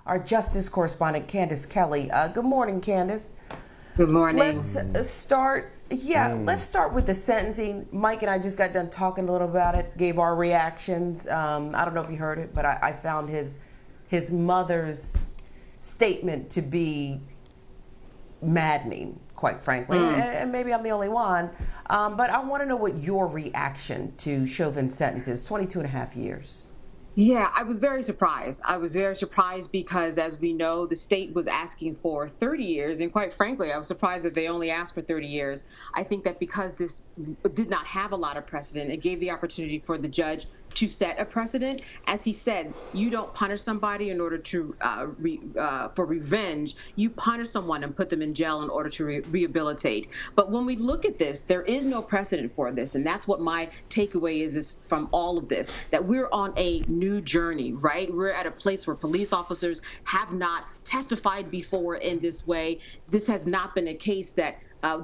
our justice correspondent, Candace Kelley. Good morning, Candace. Good morning. Let's start with the sentencing. Mike and I just got done talking a little about it, gave our reactions. I don't know if you heard it, but I found his mother's statement to be maddening, quite frankly. And maybe I'm the only one. But I want to know what your reaction to Chauvin sentences, 22 and a half years. Yeah, I was very surprised. I was very surprised because, as we know, the state was asking for 30 years. And quite frankly, I was surprised that they only asked for 30 years. I think that because this did not have a lot of precedent, it gave the opportunity for the judge to set a precedent. As he said, you don't punish somebody in order to for revenge. You punish someone and put them in jail in order to rehabilitate. But when we look at this, there is no precedent for this. And that's what my takeaway is from all of this, that we're on a new journey, right? We're at a place where police officers have not testified before in this way. This has not been a case that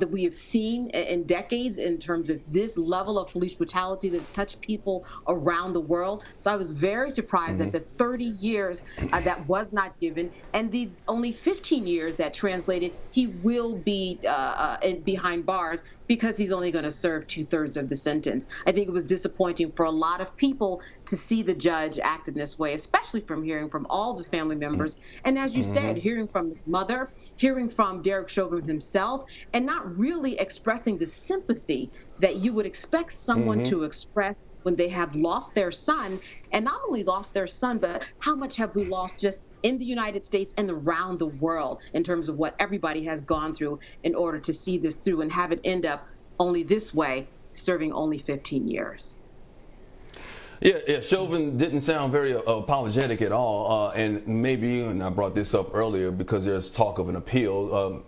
we have seen in decades in terms of this level of police brutality that's touched people around the world. So I was very surprised that the 30 years that was not given, and the only 15 years that translated, he will be behind bars because he's only going to serve 2/3 of the sentence. I think it was disappointing for a lot of people to see the judge act in this way, especially from hearing from all the family members. And as you said, hearing from his mother, hearing from Derek Chauvin himself, and not really expressing the sympathy that you would expect someone to express when they have lost their son, and not only lost their son, but how much have we lost just in the United States and around the world in terms of what everybody has gone through in order to see this through and have it end up only this way, serving only 15 years. Yeah, Chauvin didn't sound very apologetic at all, and maybe, and I brought this up earlier because there's talk of an appeal.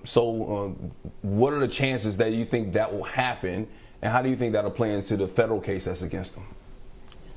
What are the chances that you think that will happen, and how do you think that'll play into the federal case that's against him?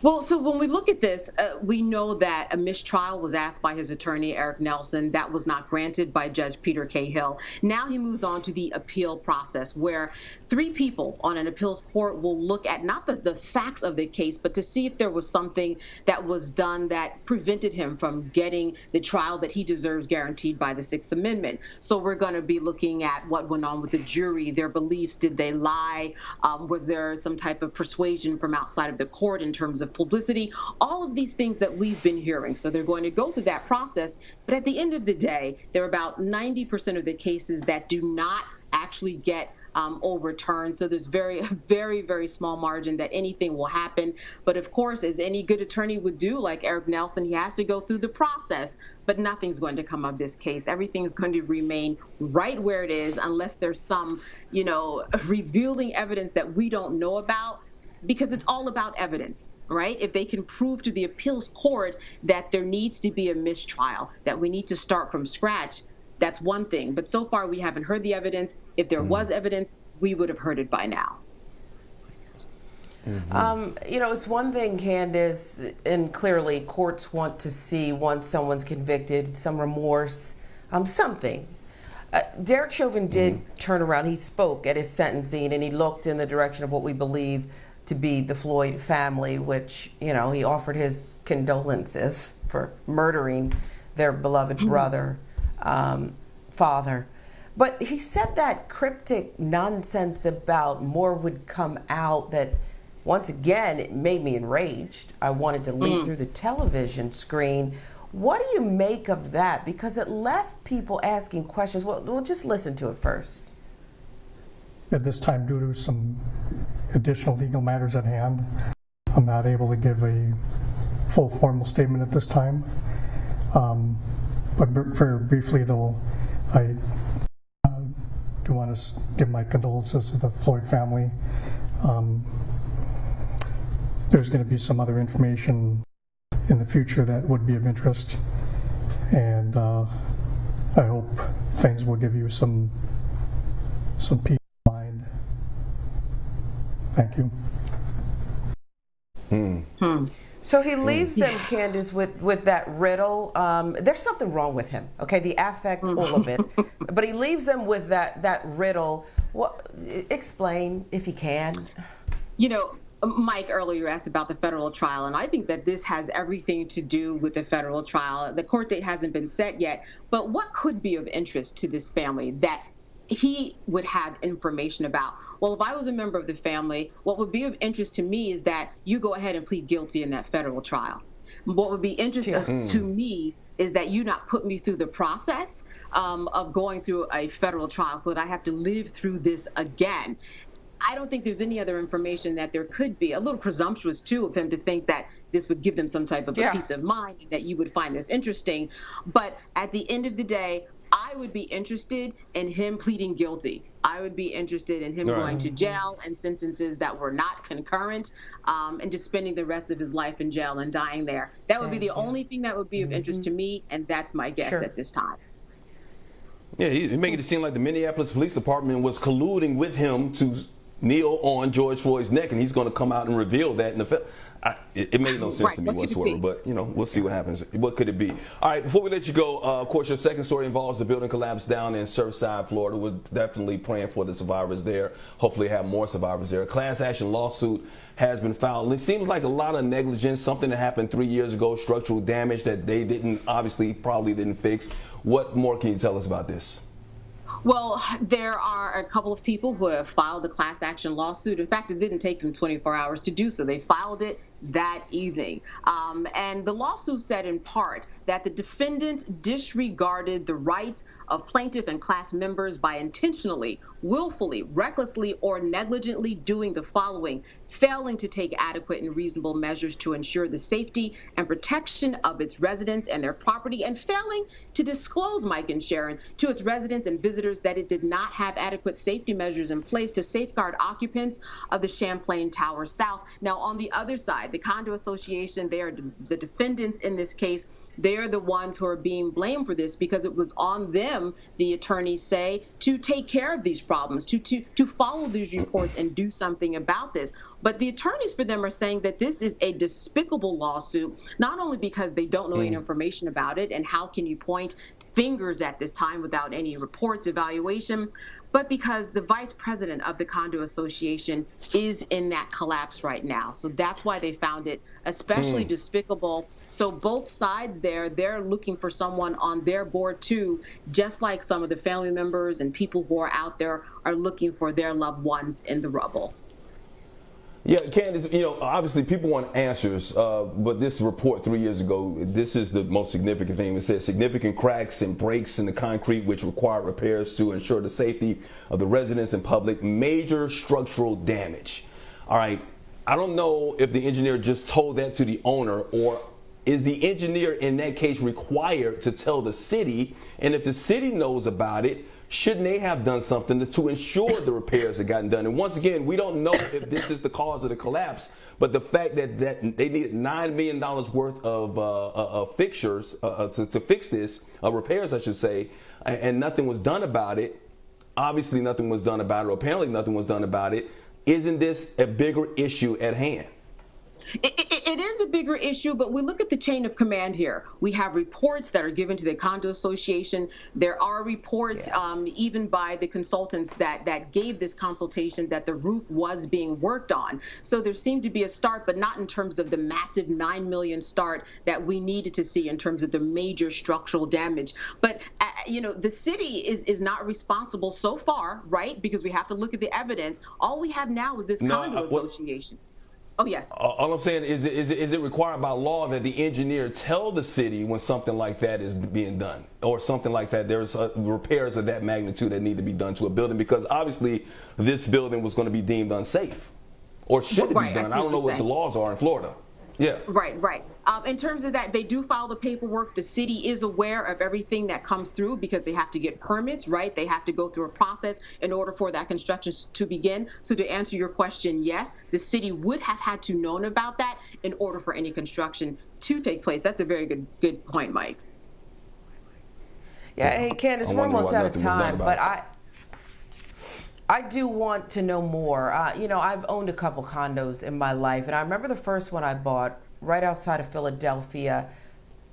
Well, so when we look at this, we know that a mistrial was asked by his attorney, Eric Nelson. That was not granted by Judge Peter Cahill. Now he moves on to the appeal process, where 3 people on an appeals court will look at not the facts of the case, but to see if there was something that was done that prevented him from getting the trial that he deserves guaranteed by the 6th Amendment. So we're going to be looking at what went on with the jury, their beliefs. Did they lie? Was there some type of persuasion from outside of the court in terms of publicity, all of these things that we've been hearing. So they're going to go through that process. But at the end of the day, there are about 90% of the cases that do not actually get overturned. So there's very, very small margin that anything will happen. But of course, as any good attorney would do, like Eric Nelson, he has to go through the process. But nothing's going to come of this case. Everything's going to remain right where it is unless there's some, revealing evidence that we don't know about. Because it's all about evidence, right? If they can prove to the appeals court that there needs to be a mistrial, that we need to start from scratch, that's one thing. But so far, we haven't heard the evidence. If there was evidence, we would have heard it by now. It's one thing, Candace, and clearly courts want to see, once someone's convicted, some remorse, something. Derek Chauvin did turn around. He spoke at his sentencing, and he looked in the direction of what we believe to be the Floyd family, which, he offered his condolences for murdering their beloved brother, father. But he said that cryptic nonsense about more would come out that, once again, it made me enraged. I wanted to leap through the television screen. What do you make of that? Because it left people asking questions. Well, we'll just listen to it first. At this time, due to some additional legal matters at hand, I'm not able to give a full formal statement at this time. But very briefly, though, I do want to give my condolences to the Floyd family. There's going to be some other information in the future that would be of interest, and I hope things will give you some peace. Thank you. So he leaves them, Candace, with that riddle. There's something wrong with him, okay? The affect, all of it. But he leaves them with that riddle. Explain, if you can. Mike, earlier asked about the federal trial, and I think that this has everything to do with the federal trial. The court date hasn't been set yet, but what could be of interest to this family that he would have information about? Well, if I was a member of the family, what would be of interest to me is that you go ahead and plead guilty in that federal trial. What would be interesting to me is that you not put me through the process of going through a federal trial so that I have to live through this again. I don't think there's any other information that there could be. A little presumptuous, too, of him to think that this would give them some type of a peace of mind, that you would find this interesting. But at the end of the day, I would be interested in him pleading guilty. I would be interested in him going to jail and sentences that were not concurrent, and just spending the rest of his life in jail and dying there. That would be the only thing that would be of interest to me, and that's my guess at this time. Yeah, he's making it seem like the Minneapolis Police Department was colluding with him to kneel on George Floyd's neck, and he's going to come out and reveal that in the film. It made no sense to me whatsoever, but we'll see what happens. What could it be? All right, before we let you go, of course, your second story involves the building collapse down in Surfside, Florida. We're definitely praying for the survivors there. Hopefully have more survivors there. A class action lawsuit has been filed. And it seems like a lot of negligence, something that happened 3 years ago, structural damage that they probably didn't fix. What more can you tell us about this? Well, there are a couple of people who have filed a class action lawsuit. In fact, it didn't take them 24 hours to do so. They filed it that evening. And the lawsuit said in part that the defendant disregarded the rights of plaintiff and class members by intentionally, willfully, recklessly, or negligently doing the following: failing to take adequate and reasonable measures to ensure the safety and protection of its residents and their property, and failing to disclose, Mike and Sharon, to its residents and visitors that it did not have adequate safety measures in place to safeguard occupants of the Champlain Tower South. Now, on the other side, the condo association, they are the defendants in this case. They're the ones who are being blamed for this because it was on them, the attorneys say, to take care of these problems, to follow these reports and do something about this. But the attorneys for them are saying that this is a despicable lawsuit, not only because they don't know any information about it, and how can you point fingers at this time without any reports, evaluation, but because the vice president of the condo association is in that collapse right now. So that's why they found it especially despicable. So both sides there, they're looking for someone on their board too, just like some of the family members and people who are out there are looking for their loved ones in the rubble. Yeah, Candace, obviously people want answers, but this report 3 years ago, this is the most significant thing. It says significant cracks and breaks in the concrete which require repairs to ensure the safety of the residents and public, major structural damage. All right, I don't know if the engineer just told that to the owner, or is the engineer in that case required to tell the city? And if the city knows about it, shouldn't they have done something to ensure the repairs had gotten done? And once again, we don't know if this is the cause of the collapse, but the fact that they needed $9 million worth of fixtures to fix this, repairs I should say, and nothing was done about it. Obviously nothing was done about it, or apparently nothing was done about it. Isn't this a bigger issue at hand? It is a bigger issue, but we look at the chain of command here. We have reports that are given to the condo association. There are reports even by the consultants that gave this consultation that the roof was being worked on. So there seemed to be a start, but not in terms of the massive $9 million start that we needed to see in terms of the major structural damage. But the city is not responsible so far, right? Because we have to look at the evidence. All we have now is this condo association. Oh, yes. All I'm saying is it required by law that the engineer tell the city when something like that is being done, or something like that, there's repairs of that magnitude that need to be done to a building, because obviously this building was going to be deemed unsafe, or should it be done? I don't know what the laws are in Florida. Yeah. Right. In terms of that, they do file the paperwork. The city is aware of everything that comes through because they have to get permits, right? They have to go through a process in order for that construction to begin. So to answer your question, yes, the city would have had to known about that in order for any construction to take place. That's a very good point, Mike. Yeah, hey, Candace, we're almost out of time, but I do want to know more. I've owned a couple condos in my life, and I remember the first one I bought right outside of Philadelphia.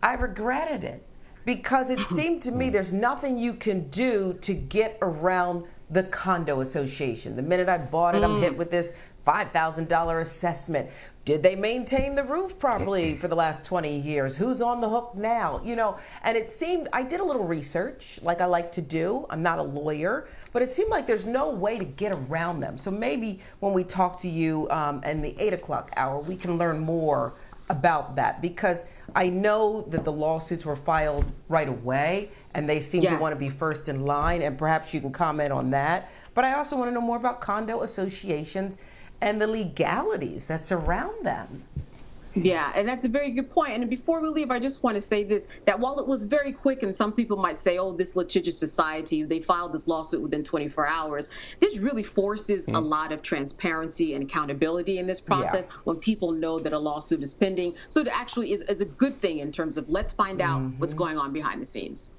I regretted it because it seemed to me there's nothing you can do to get around the condo association. The minute I bought it, I'm hit with this $5,000 assessment. Did they maintain the roof properly for the last 20 years? Who's on the hook now? You know, and it seemed, I did a little research like I like to do. I'm not a lawyer, but it seemed like there's no way to get around them. So maybe when we talk to you in the 8 o'clock hour, we can learn more about that, because I know that the lawsuits were filed right away and they seem to want to be first in line, and perhaps you can comment on that. But I also want to know more about condo associations and the legalities that surround them. Yeah, and that's a very good point. And before we leave, I just want to say this, that while it was very quick, and some people might say, oh, this litigious society, they filed this lawsuit within 24 hours, this really forces a lot of transparency and accountability in this process when people know that a lawsuit is pending. So it actually is a good thing in terms of let's find out what's going on behind the scenes.